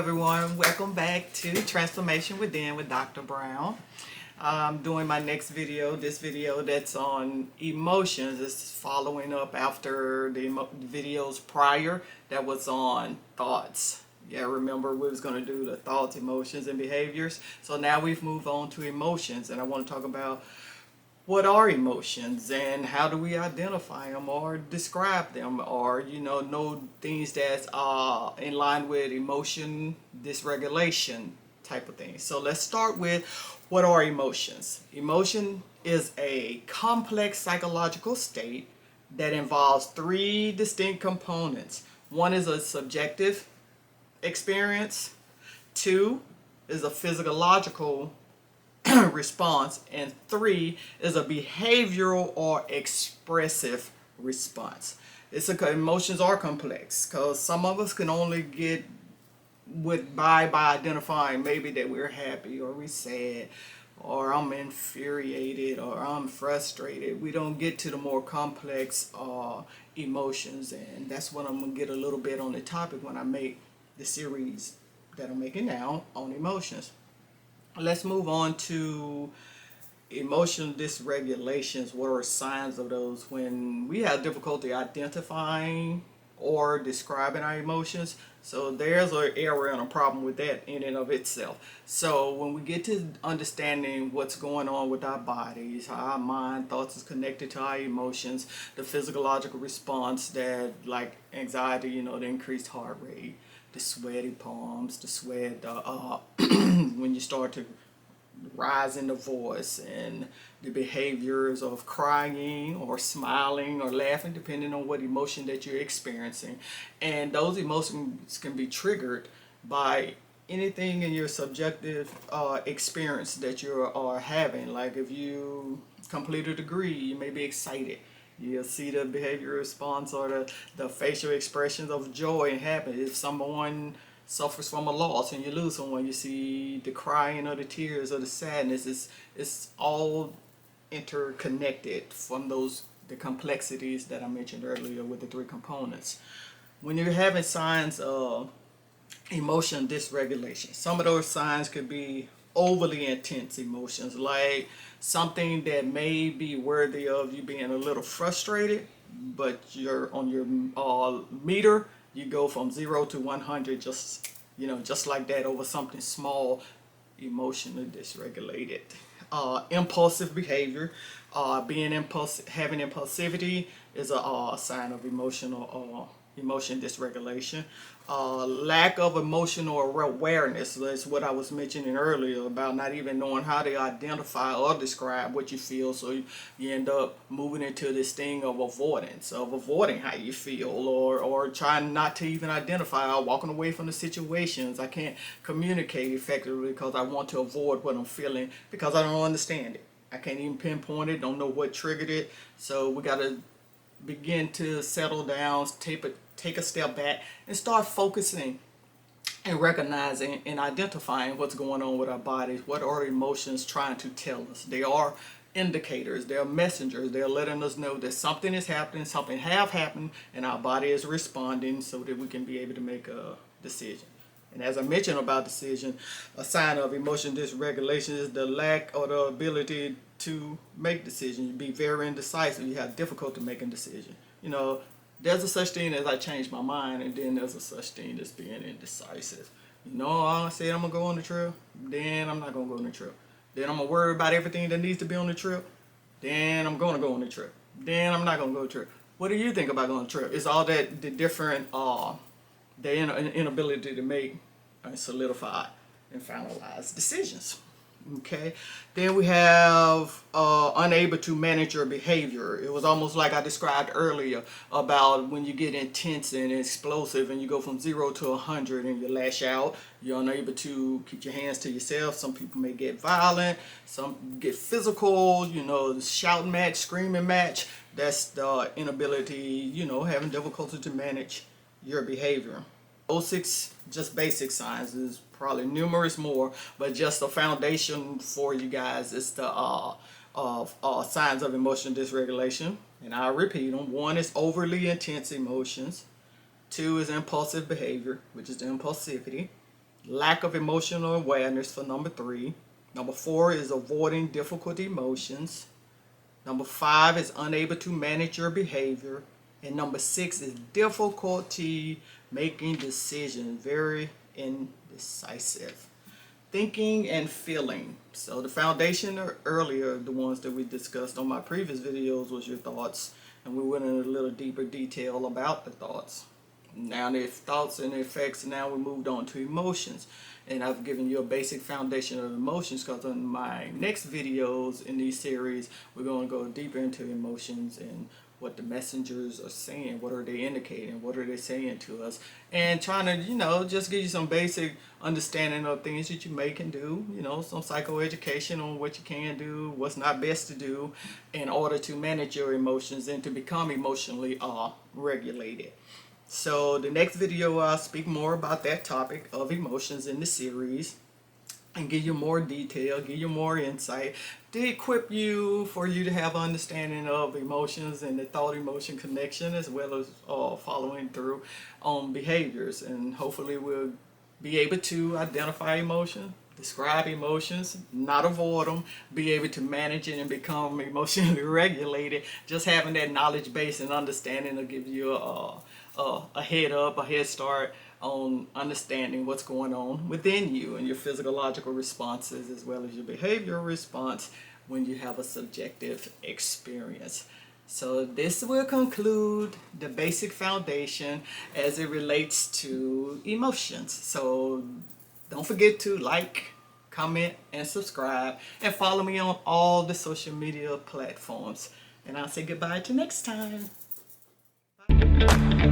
everyone. Welcome back to Transformation Within with Dr. Brown. I'm doing my next video. This video that's on emotions is following up after the videos prior that was on thoughts. Yeah, remember we was going to do the thoughts, emotions, and behaviors. So now we've moved on to emotions, and I want to talk about what are emotions and how do we identify them or describe them, or know things that are in line with emotion dysregulation type of thing. So let's start with what are emotions. Emotion is a complex psychological state that involves three distinct components. One is a subjective experience, two is a physiological response, and three is a behavioral or expressive response. Emotions are complex because some of us can only get by identifying maybe that we're happy or we're sad or I'm infuriated or I'm frustrated. We don't get to the more complex emotions, and that's what I'm gonna get a little bit on the topic when I make the series that I'm making now on emotions. Let's move on to emotional dysregulations. What are signs of those when we have difficulty identifying or describing our emotions? So there's an error and a problem with that in and of itself. So when we get to understanding what's going on with our bodies, how our mind, thoughts is connected to our emotions, the physiological response that like anxiety, the increased heart rate, the sweaty palms, the sweat, when you start to rise in the voice, and the behaviors of crying or smiling or laughing, depending on what emotion that you're experiencing. And those emotions can be triggered by anything in your subjective experience that you are having. Like if you complete a degree, you may be excited. You'll see the behavior response or the facial expressions of joy and happiness. If someone suffers from a loss and you lose someone, you see the crying or the tears or the sadness. It's all interconnected from the complexities that I mentioned earlier with the three components. When you're having signs of emotion dysregulation, some of those signs could be overly intense emotions, like something that may be worthy of you being a little frustrated, but you're on your meter, you go from 0 to 100 just like that over something small. Emotionally dysregulated. Impulsive behavior, being impulsive, having impulsivity is a sign of emotion dysregulation. Lack of emotional awareness is what I was mentioning earlier about not even knowing how to identify or describe what you feel, so you end up moving into this thing of avoidance, of avoiding how you feel, or trying not to even identify, or walking away from the situations. I can't communicate effectively because I want to avoid what I'm feeling because I don't understand it. I can't even pinpoint it, don't know what triggered it. So we got to begin to settle down, take a step back, and start focusing and recognizing and identifying what's going on with our bodies. What are emotions trying to tell us? They are indicators, they are messengers. They're letting us know that something is happening, something have happened, and our body is responding so that we can be able to make a decision. And as I mentioned about decision, a sign of emotion dysregulation is the lack or the ability to make decisions. You be very indecisive. You have difficulty making decisions. There's a such thing as I changed my mind, and then there's a such thing as being indecisive. I said I'm gonna go on the trip, then I'm not gonna go on the trip. Then I'm gonna worry about everything that needs to be on the trip. Then I'm gonna go on the trip. Then I'm not gonna go on the trip. What do you think about going on the trip? It's all that the different the inability to make and solidify and finalize decisions. Okay, then we have unable to manage your behavior. It was almost like I described earlier about when you get intense and explosive and you go from 0 to 100 and you lash out. You're unable to keep your hands to yourself. Some people may get violent, some get physical, shouting match, screaming match. That's the inability, having difficulty to manage your behavior. Those six just basic signs. There's probably numerous more, but just a foundation for you guys is the signs of emotional dysregulation. And I'll repeat them. One is overly intense emotions. Two is impulsive behavior, which is the impulsivity. lack of emotional awareness for number 3. Number 4 is avoiding difficult emotions. Number 5 is unable to manage your behavior. And number 6 is difficulty making decisions, very indecisive. Thinking and feeling. So the foundation earlier, the ones that we discussed on my previous videos, was your thoughts. And we went in a little deeper detail about the thoughts. Now the thoughts and the effects, now we moved on to emotions. And I've given you a basic foundation of emotions, because in my next videos in these series, we're going to go deeper into emotions and what the messengers are saying, what are they indicating, what are they saying to us, and trying to, just give you some basic understanding of things that you may can do, some psychoeducation on what you can do, what's not best to do in order to manage your emotions and to become emotionally regulated. So the next video, I'll speak more about that topic of emotions in the series and give you more detail, give you more insight to equip you for you to have understanding of emotions and the thought-emotion connection, as well as following through on behaviors. And hopefully we'll be able to identify emotion, describe emotions, not avoid them, be able to manage it and become emotionally regulated. Just having that knowledge base and understanding will give you a head start on understanding what's going on within you and your physiological responses, as well as your behavioral response when you have a subjective experience. So this will conclude the basic foundation as it relates to emotions. So don't forget to like, comment, and subscribe, and follow me on all the social media platforms. And I'll say goodbye till next time. Bye.